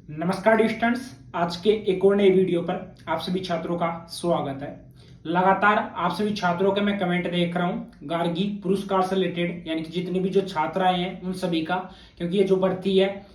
नमस्कार स्टूडेंट्स, आज के एक और नए वीडियो पर आप सभी छात्रों का स्वागत है। लगातार आप सभी छात्रों के मैं कमेंट देख रहा हूं गार्गी पुरस्कार से रिलेटेड, यानी कि जितनी भी जो छात्राएं हैं उन सभी का, क्योंकि ये जो भर्ती है।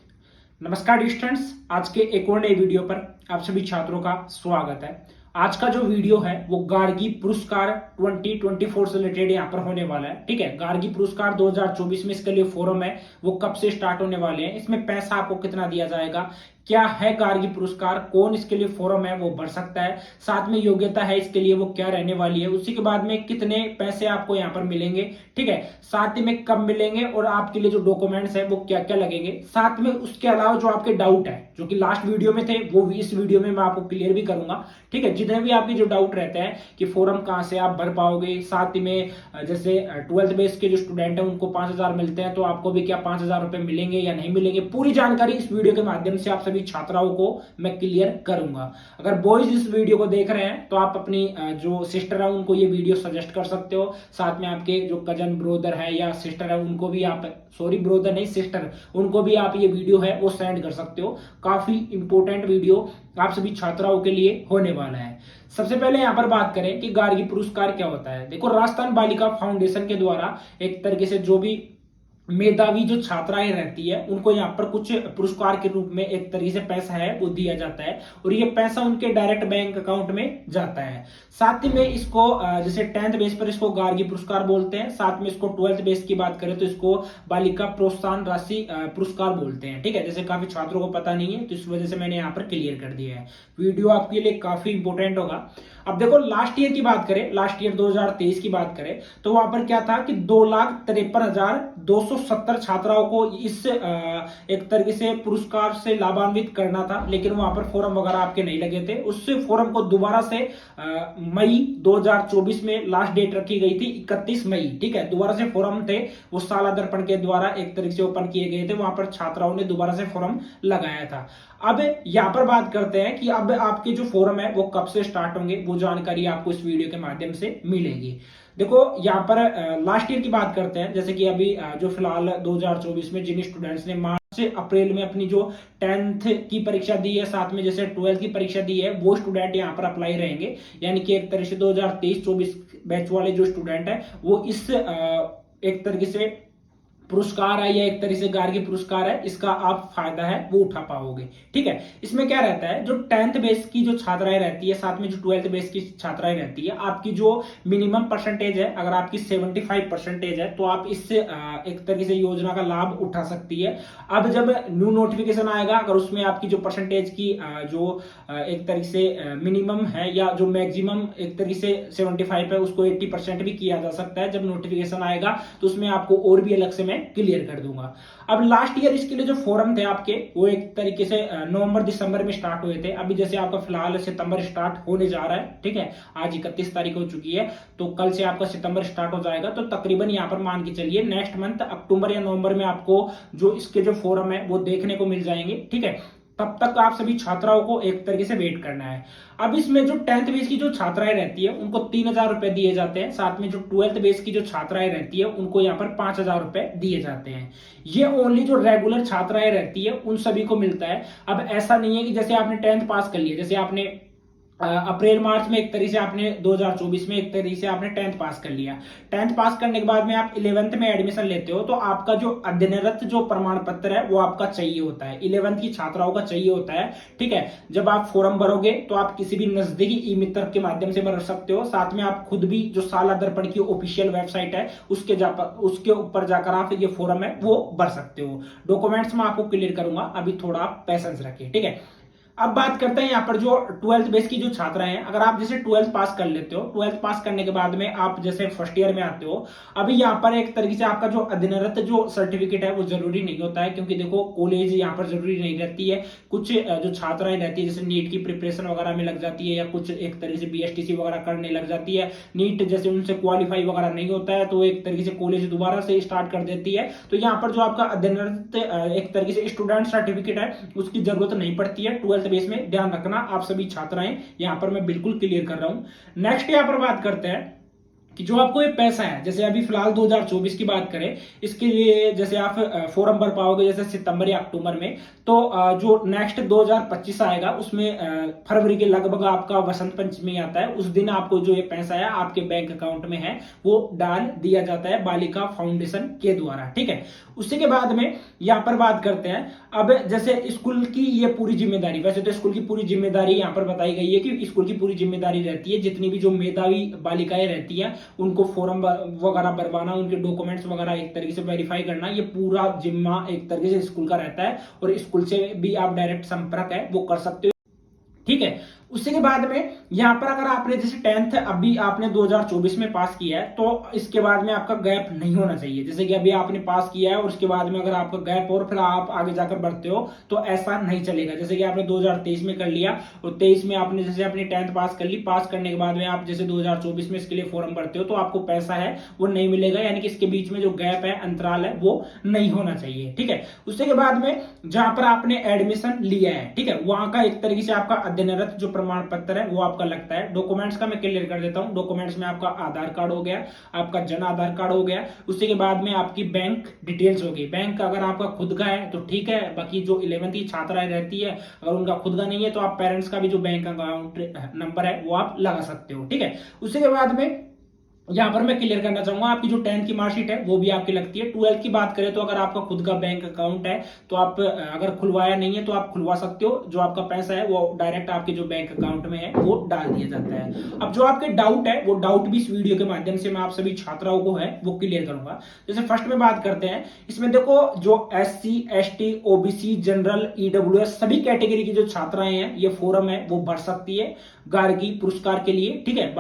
नमस्कार स्टूडेंट्स, आज के एक और नए वीडियो पर आप सभी छात्रों का स्वागत है। आज का जो वीडियो है वो गार्गी पुरस्कार 2024 से रिलेटेड यहाँ पर होने वाला है। ठीक है, गार्गी पुरस्कार 2024 में इसके लिए फोरम है, वो कब से स्टार्ट होने वाले हैं, इसमें पैसा आपको कितना दिया जाएगा, क्या है गार्गी पुरस्कार, कौन इसके लिए फोरम है वो भर सकता है, साथ में योग्यता है इसके लिए वो क्या रहने वाली है, उसी के बाद में कितने पैसे आपको यहाँ पर मिलेंगे। ठीक है, साथ ही में कब मिलेंगे और आपके लिए जो डॉक्यूमेंट्स है वो क्या क्या लगेंगे, साथ में उसके अलावा जो आपके डाउट है जो कि लास्ट वीडियो में थे वो भी इस वीडियो में मैं आपको क्लियर भी करूंगा। ठीक है, जितने भी आपके जो डाउट रहते हैं कि फोरम कहां से आप भर पाओगे, साथ ही में जैसे 12th बेस के जो स्टूडेंट है उनको 5,000 मिलते हैं, तो आपको भी क्या 5,000 रुपए मिलेंगे या नहीं मिलेंगे, पूरी जानकारी इस वीडियो के माध्यम से आप सभी छात्राओं को मैं क्लियर करूंगा। अगर बॉयज इस वीडियो को देख रहे हैं तो आप अपनी जो सिस्टर है उनको ये वीडियो सजेस्ट कर सकते हो, साथ में आपके जो कजन ब्रोदर है या सिस्टर है उनको भी आप, सॉरी ब्रोदर नहीं सिस्टर, उनको भी आप ये वीडियो है वो सेंड कर सकते हो। काफी इंपॉर्टेंट वीडियो आप सभी छात्राओं के लिए होने वाला है। सबसे पहले यहां पर बात करें कि गार्गी पुरस्कार क्या होता है। देखो, राजस्थान बालिका फाउंडेशन के द्वारा एक तरीके से जो भी मेधावी जो छात्राएं रहती है उनको यहाँ पर कुछ पुरस्कार के रूप में एक तरीके से पैसा है वो दिया जाता है, और ये पैसा उनके डायरेक्ट बैंक अकाउंट में जाता है। साथ ही में इसको जैसे 10th बेस पर इसको गार्गी पुरस्कार बोलते हैं, साथ में इसको 12th बेस की बात करें तो इसको बालिका प्रोत्साहन राशि पुरस्कार बोलते हैं। ठीक है, जैसे काफी छात्रों को पता नहीं है तो इस वजह से मैंने यहाँ पर क्लियर कर दिया है। वीडियो आपके लिए काफी इंपोर्टेंट होगा। अब देखो, लास्ट ईयर की बात करें, लास्ट ईयर 2023 की बात करें तो वहां पर क्या था कि 2,53,270 छात्राओं को इस एक तरीके से पुरस्कार से लाभान्वित करना था, लेकिन वहां पर फॉर्म वगैरह आपके नहीं लगे थे। उस फॉर्म को दोबारा से मई 2024 में लास्ट डेट रखी गई थी, 31 मई। ठीक है, दोबारा से फॉर्म थे वो साला दर्पण के द्वारा एक तरीके से ओपन किए गए थे, वहां पर छात्राओं ने दोबारा से फॉर्म लगाया था। अब यहां पर बात करते हैं कि अब आपके जो फोरम है वो कब से स्टार्ट होंगे, वो जानकारी आपको इस वीडियो के माध्यम से मिलेगी। देखो, यहां पर लास्ट ईयर की बात करते हैं, जैसे कि अभी जो फिलहाल 2024 में जिन स्टूडेंट्स ने मार्च से अप्रैल में अपनी जो 10th की परीक्षा दी है, साथ में जैसे 12th की परीक्षा दी है, वो स्टूडेंट यहां पर अप्लाई रहेंगे। यानी कि एक तरह से 2023-24 बैच वाले जो स्टूडेंट है वो इस एक तरीके से पुरस्कार है या एक तरीके से गार्गी पुरस्कार है, इसका आप फायदा है वो उठा पाओगे। ठीक है, इसमें क्या रहता है, जो 10th बेस की जो छात्राएं रहती है, साथ में जो 12th बेस की छात्राएं रहती है, आपकी जो मिनिमम परसेंटेज है, अगर आपकी 75% है तो आप इससे एक तरीके से योजना का लाभ उठा सकती है। अब जब न्यू नोटिफिकेशन आएगा, अगर उसमें आपकी जो परसेंटेज की जो एक तरीके से मिनिमम है या जो मैक्सिमम एक तरीके से 75 है, उसको 80% भी किया जा सकता है। जब नोटिफिकेशन आएगा तो उसमें आपको और भी अलग से मैं क्लियर कर दूंगा। अब लास्ट ईयर इसके लिए जो फोरम थे आपके वो एक तरीके से नवंबर दिसंबर में स्टार्ट हुए थे। अभी जैसे आपका फिलहाल सितंबर स्टार्ट होने जा रहा है। ठीक है, आज 31 तारीख हो चुकी है, तो कल से आपका सितंबर स्टार्ट हो जाएगा, तो तकरीबन यहां पर मान के चलिए नेक्स्ट मंथ अक्टूबर या नवंबर में आपको जो इसके जो फोरम है वो देखने को मिल जाएंगे। ठीक है, तब तक आप सभी छात्राओं को एक तरीके से वेट करना है। अब इसमें जो 10th बेस की जो छात्राएं रहती है उनको 3,000 रुपए दिए जाते हैं, साथ में जो 12th बेस की जो छात्राएं रहती है उनको यहाँ पर 5,000 रुपए दिए जाते हैं। ये ओनली जो रेगुलर छात्राएं रहती है उन सभी को मिलता है। अब ऐसा नहीं है कि जैसे आपने 10th पास कर लिया, जैसे आपने अप्रैल मार्च में एक तरीके से आपने 2024 में एक तरीके से आपने 10th पास कर लिया। 10th पास करने के बाद में आप 11th में एडमिशन लेते हो तो आपका जो अध्ययनरत जो प्रमाण पत्र है वो आपका चाहिए होता है, 11th की छात्राओं का चाहिए होता है। ठीक है, जब आप फॉर्म भरोगे तो आप किसी भी नजदीकी ई मित्र के माध्यम से भर सकते हो, साथ में आप खुद भी जो साला दर्पण की ऑफिशियल वेबसाइट है उसके ऊपर जाकर आप ये फॉर्म है वो भर सकते हो। डॉक्यूमेंट्स में आपको क्लियर करूंगा, अभी थोड़ा आप पेशेंस रखिए। ठीक है, अब बात करते हैं यहाँ पर जो 12th बेस की जो छात्रा हैं, अगर आप जैसे 12th पास कर लेते हो, 12th पास करने के बाद में आप जैसे फर्स्ट ईयर में आते हो, अभी यहाँ पर एक तरीके से आपका जो अध्ययनरत जो सर्टिफिकेट है वो जरूरी नहीं होता है, क्योंकि देखो कॉलेज यहाँ पर जरूरी नहीं रहती है। कुछ जो छात्राएं रहती है जैसे नीट की प्रिपरेशन वगैरह में लग जाती है, या कुछ एक तरीके से बीएसटीसी वगैरह करने लग जाती है, नीट जैसे उनसे क्वालिफाई वगैरह नहीं होता है तो एक तरीके से कॉलेज दोबारा से स्टार्ट कर देती है। तो यहाँ पर जो आपका अध्ययनरत एक तरीके से स्टूडेंट सर्टिफिकेट है उसकी जरूरत नहीं पड़ती है 12th बेस में, ध्यान रखना आप सभी छात्राएं, यहां पर मैं बिल्कुल क्लियर कर रहा हूं। नेक्स्ट यहां पर बात करते हैं कि जो आपको ये पैसा है, जैसे अभी फिलहाल 2024 की बात करें, इसके लिए जैसे आप फॉर्म भर पाओगे जैसे सितंबर या अक्टूबर में, तो जो नेक्स्ट 2025 आएगा उसमें फरवरी के लगभग आपका वसंत पंचमी आता है, उस दिन आपको जो ये पैसा है आपके बैंक अकाउंट में है वो डाल दिया जाता है बालिका फाउंडेशन के द्वारा, ठीक है। उसी के बाद में यहाँ पर बात करते हैं, अब जैसे स्कूल की ये पूरी जिम्मेदारी, वैसे तो स्कूल की पूरी जिम्मेदारी यहाँ पर बताई गई है कि स्कूल की पूरी जिम्मेदारी रहती है, जितनी भी जो मेधावी बालिकाएं रहती हैं उनको फॉर्म वगैरह भरवाना, उनके डॉक्यूमेंट्स वगैरह एक तरीके से वेरीफाई करना, ये पूरा जिम्मा एक तरीके से स्कूल का रहता है, और स्कूल से भी आप डायरेक्ट संपर्क है वो कर सकते हो, ठीक है। उसी के बाद में यहां पर अगर आपने जैसे 10th अभी आपने 2024 में पास किया है, तो इसके बाद में आपका गैप नहीं होना चाहिए। जैसे कि अभी आपने पास किया है और उसके बाद में अगर आपका गैप और फिर आप आगे जाकर बढ़ते हो तो ऐसा नहीं चलेगा। जैसे कि आपने 2023 में कर लिया और 23 में आपने जैसे अपनी 10th पास कर ली, पास करने के बाद में आप जैसे 2024 में इसके लिए फॉर्म भरते हो तो आपको पैसा है वो नहीं मिलेगा, यानी कि इसके बीच में जो गैप है, अंतराल है, वो नहीं होना चाहिए, ठीक है। उसके बाद में जहां पर आपने एडमिशन लिया है, ठीक है, वहां का एक तरीके से आपका अध्ययनरत जो प्रमाण पत्र है वो आपका लगता है। डॉक्यूमेंट्स का मैं क्लियर कर देता हूं। डॉक्यूमेंट्स में आपका आधार कार्ड हो गया, आपका जन आधार कार्ड हो गया, उसी के बाद में आपकी बैंक डिटेल्स होगी। बैंक अगर आपका खुद का है तो ठीक है, बाकी जो 11th की छात्राएं रहती है अगर उनका खुद का नहीं है तो आप पेरेंट्स का भी जो बैंक अकाउंट नंबर है वो आप लगा सकते हो, ठीक है। उसी के बाद में यहां पर मैं क्लियर करना चाहूंगा, आपकी जो 10th की मार्कशीट है वो भी आपकी लगती है। 12th की बात करें तो अगर आपका खुद का बैंक अकाउंट है तो आप अगर खुलवाया नहीं है तो आप खुलवा सकते हो, जो आपका पैसा है वो डायरेक्ट आपके जो बैंक अकाउंट में है वो डाल दिया जाता है। अब जो आपके डाउट है वो डाउट भी इस वीडियो के माध्यम से मैं आप सभी छात्राओं को है वो क्लियर करूंगा। जैसे फर्स्ट में बात करते हैं, इसमें देखो जो SC ST OBC general EWS सभी कैटेगरी की जो छात्राएं हैं ये फॉर्म है वो भर सकती है गार्गी पुरस्कार के लिए, ठीक है,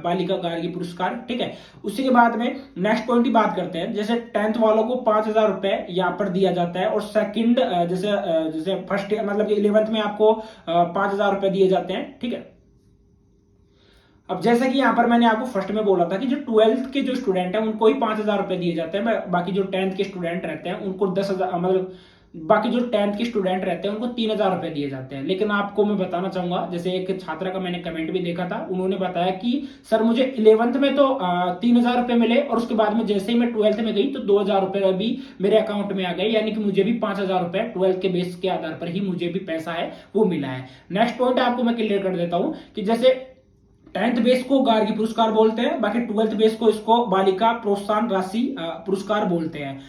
बालिका गार्गी पुरस्कार, ठीक है। उसी के बाद में नेक्स्ट पॉइंट की बात करते हैं, जैसे 10th वालों को 5,000 रुपए यहाँ पर दिया जाता है, और सेकंड जैसे फर्स्ट मतलब कि 11th में आपको 5,000 रुपए दिए जाते हैं, ठीक है। अब जैसा कि यहां पर मैंने आपको फर्स्ट में बोला था कि जो 12th के जो स्टूडेंट हैं उनको ही 5,000 रुपए दिए जाते हैं, बाकी जो 10th के स्टूडेंट रहते हैं उनको 10,000 मतलब बाकी जो 10th के स्टूडेंट रहते हैं उनको 3,000 रुपए दिए जाते हैं। लेकिन आपको मैं बताना चाहूंगा, जैसे एक छात्रा का मैंने कमेंट भी देखा था, उन्होंने बताया कि सर मुझे 11th में तो 3,000 रुपए मिले और उसके बाद में जैसे ही मैं 12th में गई तो 2,000 रुपए भी मेरे अकाउंट में आ गए, यानी कि मुझे भी 5,000 रुपए 12th के बेस के आधार पर ही मुझे भी पैसा है वो मिला है। नेक्स्ट पॉइंट आपको मैं क्लियर कर देता हूं कि जैसे 10th बेस को गार्गी पुरस्कार बोलते हैं, बाकी 12th बेस को इसको बालिका प्रोत्साहन राशि पुरस्कार बोलते हैं।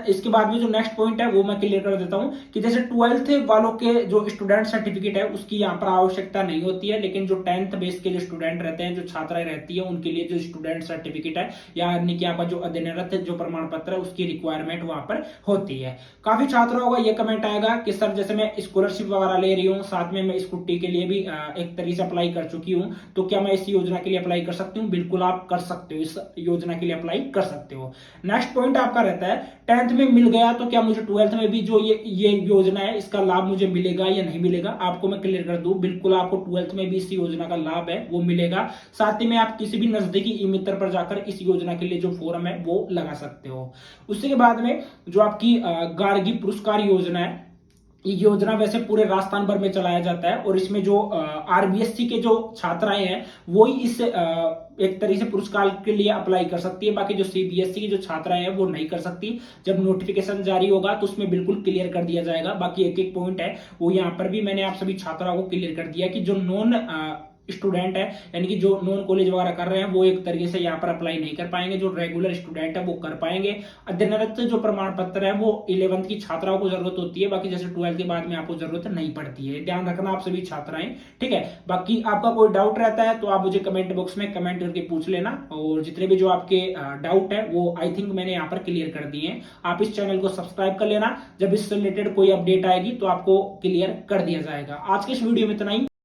इसके बाद में जो नेक्स्ट पॉइंट है वो मैं क्लियर कर देता हूं कि जैसे 12th वालों के जो स्टूडेंट सर्टिफिकेट है उसकी यहाँ पर आवश्यकता नहीं होती है, लेकिन जो 10th बेस के जो स्टूडेंट रहते हैं, जो छात्राएं रहती है, उनके लिए जो स्टूडेंट सर्टिफिकेट है यानी कि आपका जो अध्ययनरत जो प्रमाण पत्र है उसकी रिक्वायरमेंट वहां पर होती है। काफी छात्रों का ये कमेंट आएगा कि सर जैसे मैं स्कॉलरशिप वगैरह ले रही हूँ, साथ में मैं स्कूटी के लिए भी एक तरीके से अप्लाई कर चुकी हूँ, तो क्या मैं इस योजना के लिए अप्लाई कर सकती हूँ? बिल्कुल आप कर सकते हो, इस योजना के लिए अप्लाई कर सकते हो। नेक्स्ट पॉइंट आपका रहता है 10th में मिल गया तो क्या मुझे 12th में भी जो ये योजना है इसका लाभ मुझे मिलेगा या नहीं मिलेगा? आपको मैं क्लियर कर दूं, बिल्कुल आपको 12th में भी इस योजना का लाभ है वो मिलेगा। साथ ही में आप किसी भी नजदीकी ई मित्र पर जाकर इस योजना के लिए जो फॉर्म है वो लगा सकते हो। उसके बाद में जो आपकी गार्गी पुरस्कार योजना है, ये योजना वैसे पूरे राजस्थान भर में चलाया जाता है, और इसमें जो RBSC के जो छात्राएं हैं वो ही इस एक तरीके से पुरस्कार के लिए अप्लाई कर सकती है। बाकी जो CBSE की जो छात्राएं हैं वो नहीं कर सकती। जब नोटिफिकेशन जारी होगा तो उसमें बिल्कुल क्लियर कर दिया जाएगा। बाकी एक एक पॉइंट है वो यहाँ पर भी मैंने आप सभी छात्राओं को क्लियर कर दिया कि जो नॉन स्टूडेंट है यानी कि जो नॉन कॉलेज वगैरह कर रहे हैं वो एक तरीके से यहाँ पर अप्लाई नहीं कर पाएंगे, जो रेगुलर स्टूडेंट है वो कर पाएंगे। अध्ययनरत जो प्रमाण पत्र है वो 11th की छात्राओं को जरूरत होती है, बाकी जैसे 12th के बाद में आपको जरूरत नहीं पड़ती है। ध्यान रखना आप सभी छात्राएं, ठीक है। बाकी आपका कोई डाउट रहता है तो आप मुझे कमेंट बॉक्स में कमेंट करके पूछ लेना, और जितने भी जो आपके डाउट है वो आई थिंक मैंने यहाँ पर क्लियर कर दिए हैं। आप इस चैनल को सब्सक्राइब कर लेना, जब इससे रिलेटेड कोई अपडेट आएगी तो आपको क्लियर कर दिया जाएगा। आज के इस वीडियो में इतना ही।